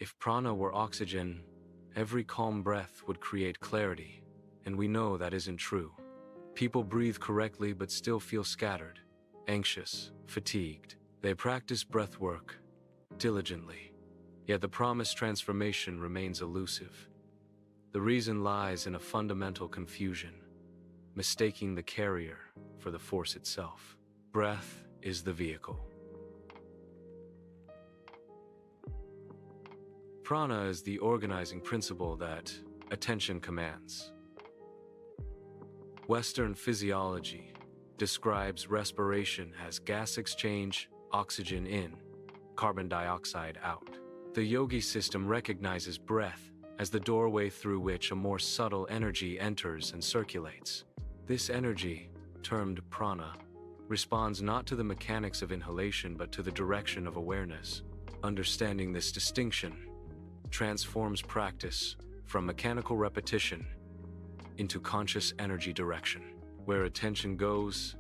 If prana were oxygen, every calm breath would create clarity, and we know that isn't true. People breathe correctly but still feel scattered, anxious, fatigued. They practice breathwork diligently, yet the promised transformation remains elusive. The reason lies in a fundamental confusion, mistaking the carrier for the force itself. Breath is the vehicle. Prana is the organizing principle that attention commands. Western physiology describes respiration as gas exchange, oxygen in, carbon dioxide out. The yogi system recognizes breath as the doorway through which a more subtle energy enters and circulates. This energy, termed prana, responds not to the mechanics of inhalation but to the direction of awareness. Understanding this distinction transforms practice from mechanical repetition into conscious energy direction. Where attention goes,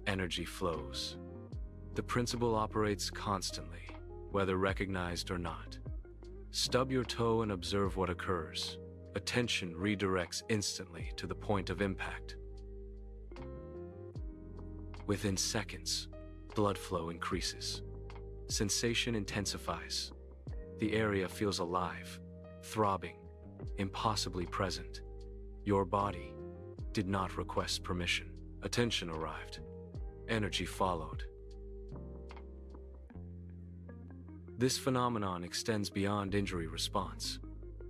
energy flows. The principle operates constantly, whether recognized or not. Stub your toe and observe what occurs. Attention redirects instantly to the point of impact. Within seconds, blood flow increases. Sensation intensifies. The area feels alive, throbbing, impossibly present. Your body did not request permission. Attention arrived. Energy followed. This phenomenon extends beyond injury response.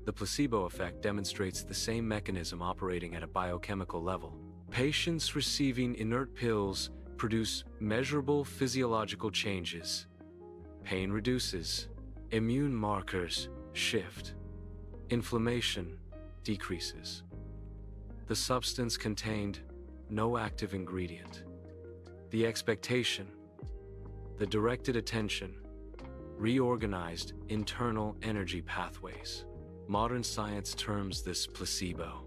The placebo effect demonstrates the same mechanism operating at a biochemical level. Patients receiving inert pills produce measurable physiological changes. Pain reduces. Immune markers shift. Inflammation decreases. The substance contained no active ingredient. The expectation, the directed attention, reorganized internal energy pathways. Modern science terms this placebo.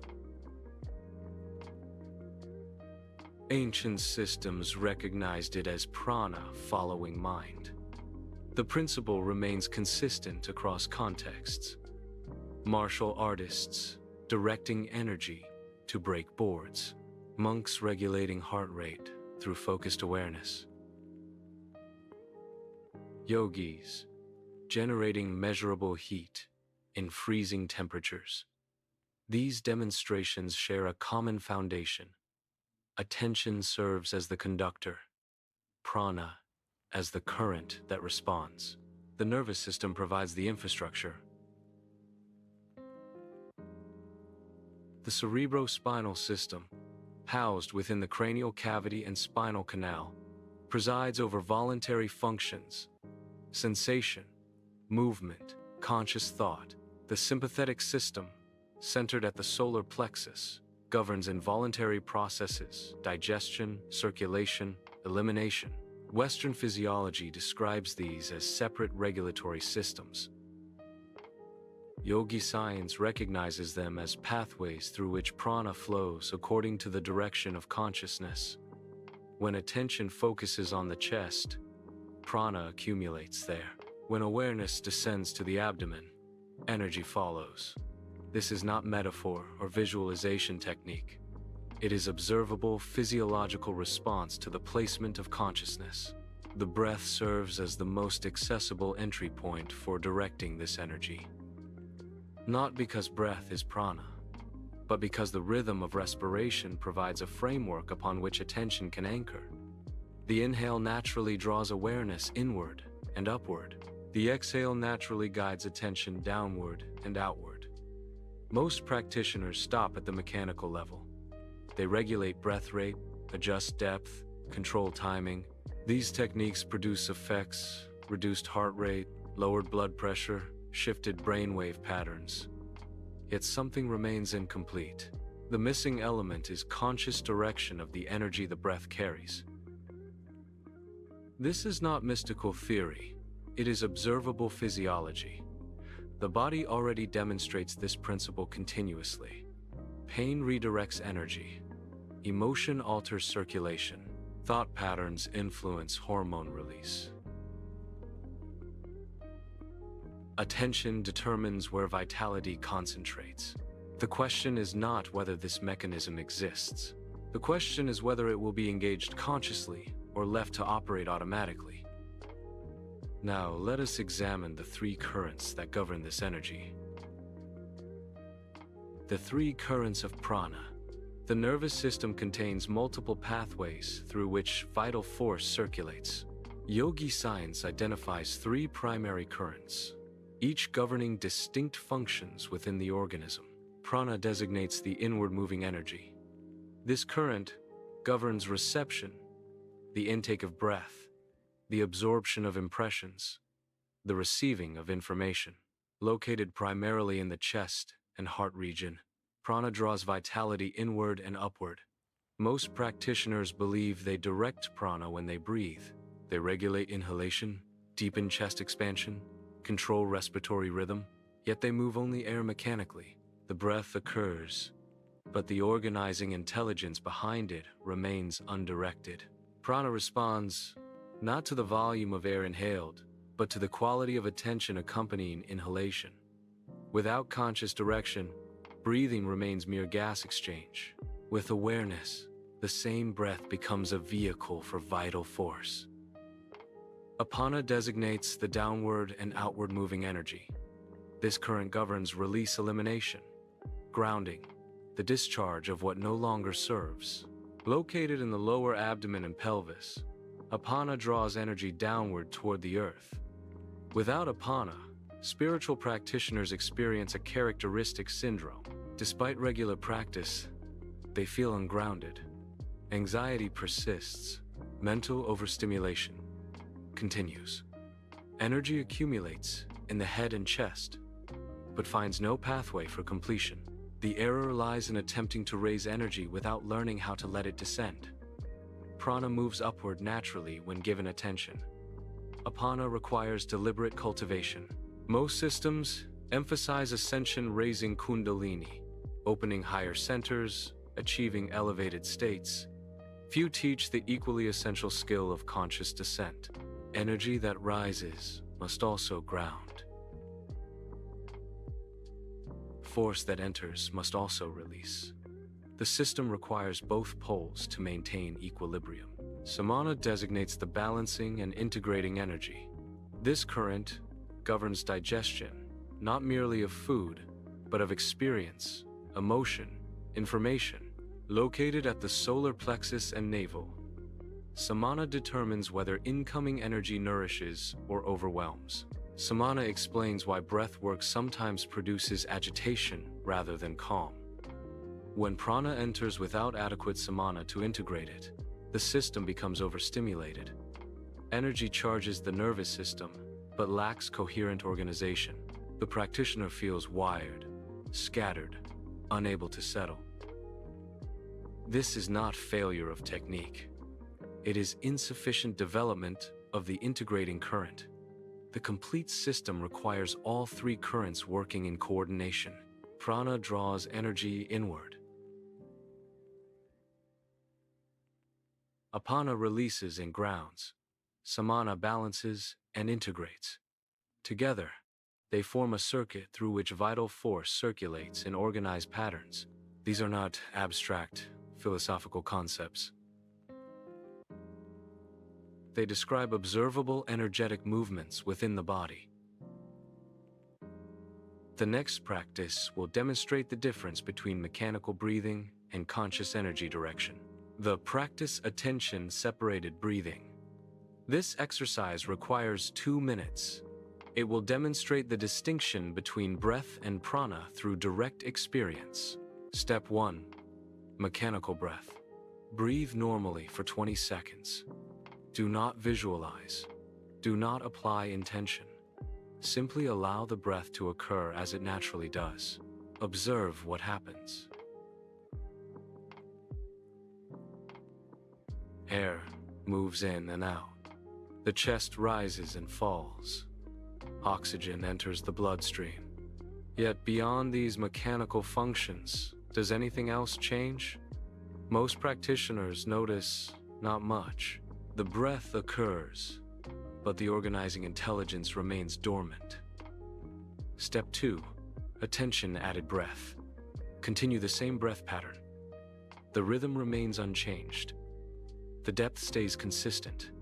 Ancient systems recognized it as prana following mind. The principle remains consistent across contexts. Martial artists directing energy to break boards. Monks regulating heart rate through focused awareness. Yogis generating measurable heat in freezing temperatures. These demonstrations share a common foundation. Attention serves as the conductor, prana as the current that responds. The nervous system provides the infrastructure. The cerebrospinal system, housed within the cranial cavity and spinal canal, presides over voluntary functions, sensation, movement, conscious thought. The sympathetic system, centered at the solar plexus, governs involuntary processes, digestion, circulation, elimination. Western physiology describes these as separate regulatory systems. Yogi science recognizes them as pathways through which prana flows according to the direction of consciousness. When attention focuses on the chest, prana accumulates there. When awareness descends to the abdomen, energy follows. This is not metaphor or visualization technique. It is observable physiological response to the placement of consciousness. The breath serves as the most accessible entry point for directing this energy. Not because breath is prana, but because the rhythm of respiration provides a framework upon which attention can anchor. The inhale naturally draws awareness inward and upward. The exhale naturally guides attention downward and outward. Most practitioners stop at the mechanical level. They regulate breath rate, adjust depth, control timing. These techniques produce effects: reduced heart rate, lowered blood pressure, shifted brainwave patterns. Yet something remains incomplete. The missing element is conscious direction of the energy the breath carries. This is not mystical theory. It is observable physiology. The body already demonstrates this principle continuously. Pain redirects energy. Emotion alters circulation. Thought patterns influence hormone release. Attention determines where vitality concentrates. The question is not whether this mechanism exists. The question is whether it will be engaged consciously or left to operate automatically. Now, let us examine the three currents that govern this energy. The three currents of prana. The nervous system contains multiple pathways through which vital force circulates. Yogi science identifies three primary currents, each governing distinct functions within the organism. Prana designates the inward-moving energy. This current governs reception, the intake of breath, the absorption of impressions, the receiving of information. Located primarily in the chest and heart region, prana draws vitality inward and upward. Most practitioners believe they direct prana when they breathe. They regulate inhalation, deepen chest expansion, control respiratory rhythm, yet they move only air mechanically. The breath occurs, but the organizing intelligence behind it remains undirected. Prana responds not to the volume of air inhaled, but to the quality of attention accompanying inhalation. Without conscious direction, breathing remains mere gas exchange. With awareness, the same breath becomes a vehicle for vital force. Apana designates the downward and outward moving energy. This current governs release-elimination, grounding, the discharge of what no longer serves. Located in the lower abdomen and pelvis, Apana draws energy downward toward the earth. Without Apana, spiritual practitioners experience a characteristic syndrome. Despite regular practice, they feel ungrounded. Anxiety persists. Mental overstimulation continues. Energy accumulates in the head and chest, but finds no pathway for completion. The error lies in attempting to raise energy without learning how to let it descend. Prana moves upward naturally when given attention. Apana requires deliberate cultivation. Most systems emphasize ascension, raising kundalini, opening higher centers, achieving elevated states. Few teach the equally essential skill of conscious descent. Energy that rises must also ground. Force that enters must also release. The system requires both poles to maintain equilibrium. Samana designates the balancing and integrating energy. This current governs digestion, not merely of food, but of experience, emotion, information. Located at the solar plexus and navel, Samana determines whether incoming energy nourishes or overwhelms. Samana explains why breathwork sometimes produces agitation rather than calm. When prana enters without adequate samana to integrate it, the system becomes overstimulated. Energy charges the nervous system, but lacks coherent organization. The practitioner feels wired, scattered, unable to settle. This is not failure of technique. It is insufficient development of the integrating current. The complete system requires all three currents working in coordination. Prana draws energy inward. Apana releases and grounds. Samana balances and integrates. Together, they form a circuit through which vital force circulates in organized patterns. These are not abstract, philosophical concepts. They describe observable energetic movements within the body. The next practice will demonstrate the difference between mechanical breathing and conscious energy direction. The practice attention-separated breathing. This exercise requires 2 minutes. It will demonstrate the distinction between breath and prana through direct experience. Step 1. Mechanical breath. Breathe normally for 20 seconds. Do not visualize. Do not apply intention. Simply allow the breath to occur as it naturally does. Observe what happens. Air moves in and out. The chest rises and falls. Oxygen enters the bloodstream. Yet beyond these mechanical functions, does anything else change? Most practitioners notice not much. The breath occurs, but the organizing intelligence remains dormant. Step 2. Attention-added breath. Continue the same breath pattern. The rhythm remains unchanged. The depth stays consistent.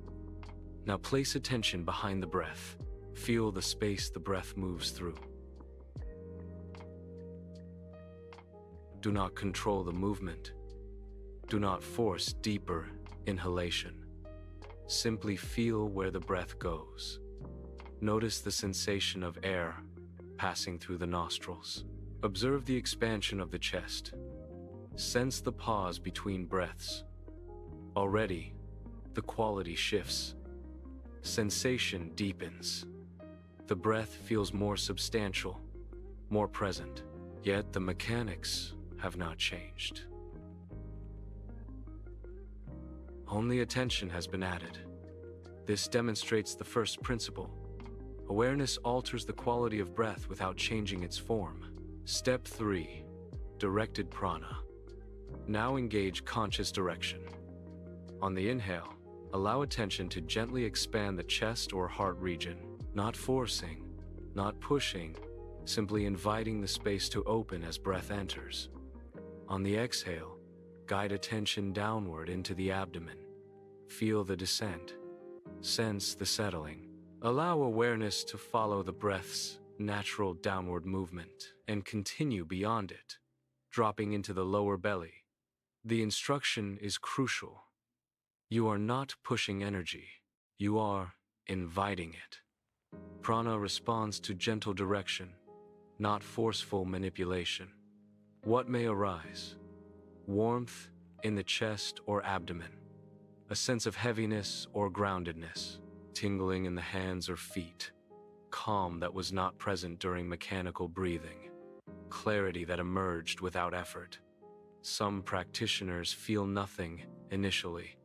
Now place attention behind the breath. Feel the space the breath moves through. Do not control the movement. Do not force deeper inhalation. Simply feel where the breath goes. Notice the sensation of air passing through the nostrils. Observe the expansion of the chest. Sense the pause between breaths. Already, the quality shifts. Sensation deepens. The breath feels more substantial, more present. Yet the mechanics have not changed. Only attention has been added. This demonstrates the first principle. Awareness alters the quality of breath without changing its form. Step 3. Directed prana. Now engage conscious direction. On the inhale, allow attention to gently expand the chest or heart region, not forcing, not pushing, simply inviting the space to open as breath enters. On the exhale, guide attention downward into the abdomen. Feel the descent. Sense the settling. Allow awareness to follow the breath's natural downward movement and continue beyond it, dropping into the lower belly. The instruction is crucial. You are not pushing energy. You are inviting it. Prana responds to gentle direction, not forceful manipulation. What may arise? Warmth in the chest or abdomen. A sense of heaviness or groundedness. Tingling in the hands or feet. Calm that was not present during mechanical breathing. Clarity that emerged without effort. Some practitioners feel nothing initially.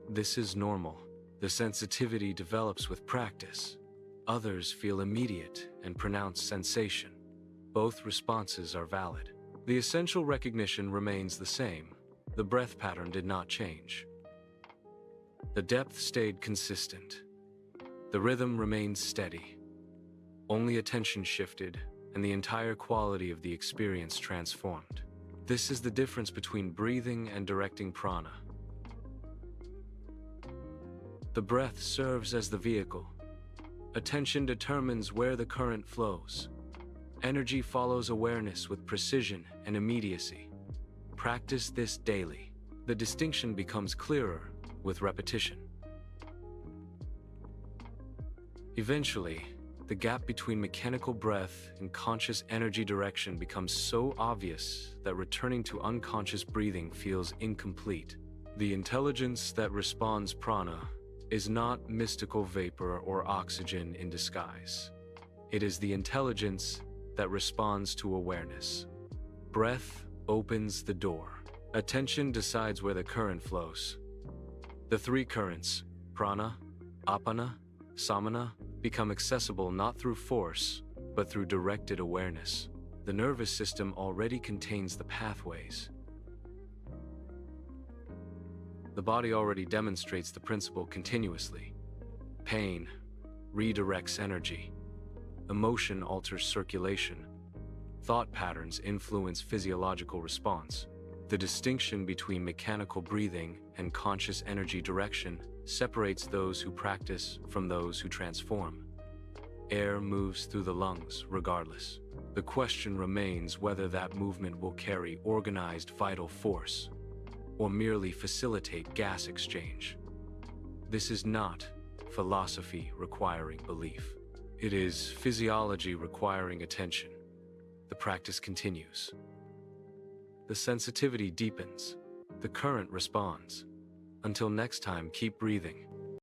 This is normal. The sensitivity develops with practice. Others feel immediate and pronounced sensation. Both responses are valid. The essential recognition remains the same. The breath pattern did not change. The depth stayed consistent. The rhythm remained steady. Only attention shifted, and the entire quality of the experience transformed. This is the difference between breathing and directing prana. The breath serves as the vehicle. Attention determines where the current flows. Energy follows awareness with precision and immediacy. Practice this daily. The distinction becomes clearer with repetition. Eventually, the gap between mechanical breath and conscious energy direction becomes so obvious that returning to unconscious breathing feels incomplete. The intelligence that responds prana is not mystical vapor or oxygen in disguise. It is the intelligence that responds to awareness. Breath opens the door. Attention decides where the current flows. The three currents, prana, apana, samana, become accessible not through force, but through directed awareness. The nervous system already contains the pathways. The body already demonstrates the principle continuously. Pain redirects energy. Emotion alters circulation. Thought patterns influence physiological response. The distinction between mechanical breathing and conscious energy direction separates those who practice from those who transform. Air moves through the lungs regardless. The question remains whether that movement will carry organized vital force or merely facilitate gas exchange. This is not philosophy requiring belief. It is physiology requiring attention. The practice continues. The sensitivity deepens. The current responds. Until next time, keep breathing.